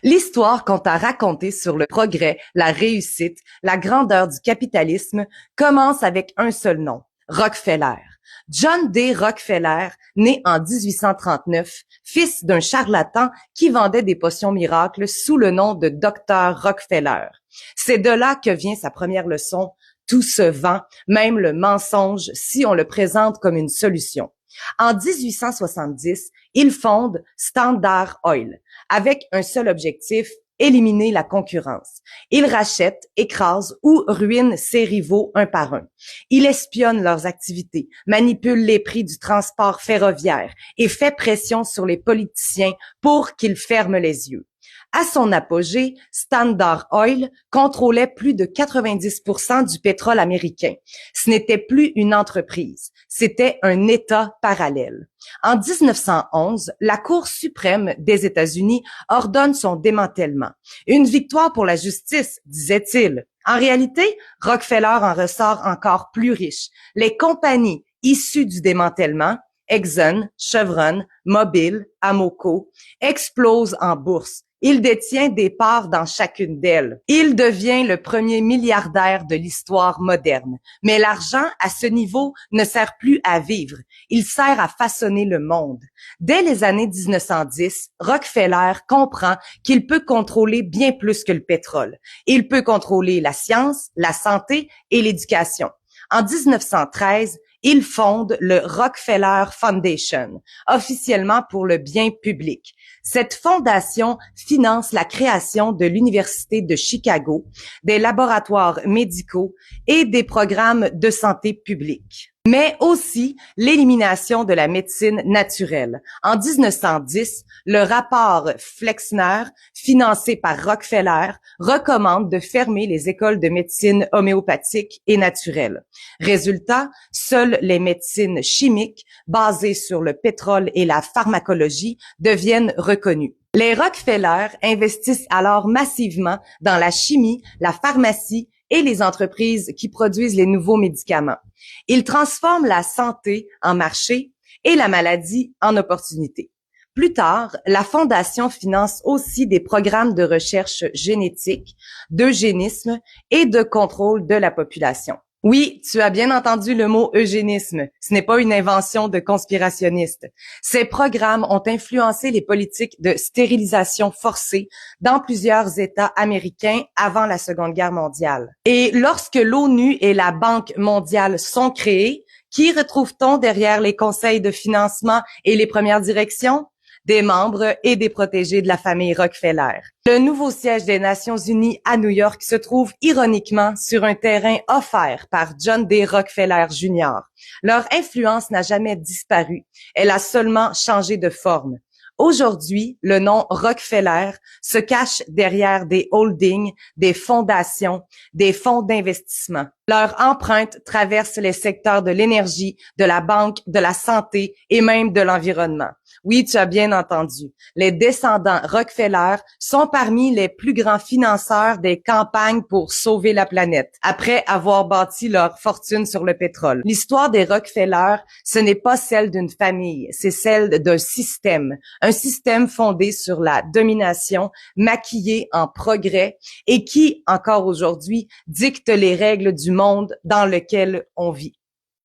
L'histoire quant à raconter sur le progrès, la réussite, la grandeur du capitalisme commence avec un seul nom, Rockefeller. John D. Rockefeller, né en 1839, fils d'un charlatan qui vendait des potions miracles sous le nom de Dr. Rockefeller. C'est de là que vient sa première leçon, tout se vend, même le mensonge, si on le présente comme une solution. En 1870, il fonde Standard Oil avec un seul objectif, éliminer la concurrence. Il rachète, écrase ou ruine ses rivaux un par un. Il espionne leurs activités, manipule les prix du transport ferroviaire et fait pression sur les politiciens pour qu'ils ferment les yeux. À son apogée, Standard Oil contrôlait plus de 90% du pétrole américain. Ce n'était plus une entreprise, c'était un État parallèle. En 1911, la Cour suprême des États-Unis ordonne son démantèlement. Une victoire pour la justice, disait-il. En réalité, Rockefeller en ressort encore plus riche. Les compagnies issues du démantèlement, Exxon, Chevron, Mobil, Amoco, explosent en bourse. Il détient des parts dans chacune d'elles. Il devient le premier milliardaire de l'histoire moderne. Mais l'argent, à ce niveau, ne sert plus à vivre. Il sert à façonner le monde. Dès les années 1910, Rockefeller comprend qu'il peut contrôler bien plus que le pétrole. Il peut contrôler la science, la santé et l'éducation. En 1913, il fonde le Rockefeller Foundation, officiellement pour le bien public. Cette fondation finance la création de l'Université de Chicago, des laboratoires médicaux et des programmes de santé publique, mais aussi l'élimination de la médecine naturelle. En 1910, le rapport Flexner, financé par Rockefeller, recommande de fermer les écoles de médecine homéopathique et naturelle. Résultat, seules les médecines chimiques, basées sur le pétrole et la pharmacologie, deviennent reconnues. Les Rockefeller investissent alors massivement dans la chimie, la pharmacie et les entreprises qui produisent les nouveaux médicaments. Ils transforment la santé en marché et la maladie en opportunité. Plus tard, la Fondation finance aussi des programmes de recherche génétique, d'eugénisme et de contrôle de la population. Oui, tu as bien entendu le mot eugénisme. Ce n'est pas une invention de conspirationnistes. Ces programmes ont influencé les politiques de stérilisation forcée dans plusieurs États américains avant la Seconde Guerre mondiale. Et lorsque l'ONU et la Banque mondiale sont créées, qui retrouve-t-on derrière les conseils de financement et les premières directions? Des membres et des protégés de la famille Rockefeller. Le nouveau siège des Nations Unies à New York se trouve ironiquement sur un terrain offert par John D. Rockefeller Jr. Leur influence n'a jamais disparu, elle a seulement changé de forme. Aujourd'hui, le nom Rockefeller se cache derrière des holdings, des fondations, des fonds d'investissement. Leur empreinte traverse les secteurs de l'énergie, de la banque, de la santé et même de l'environnement. Oui, tu as bien entendu. Les descendants Rockefeller sont parmi les plus grands financeurs des campagnes pour sauver la planète, après avoir bâti leur fortune sur le pétrole. L'histoire des Rockefeller, ce n'est pas celle d'une famille, c'est celle d'un système. Un système fondé sur la domination, maquillé en progrès et qui, encore aujourd'hui, dicte les règles du monde dans lequel on vit.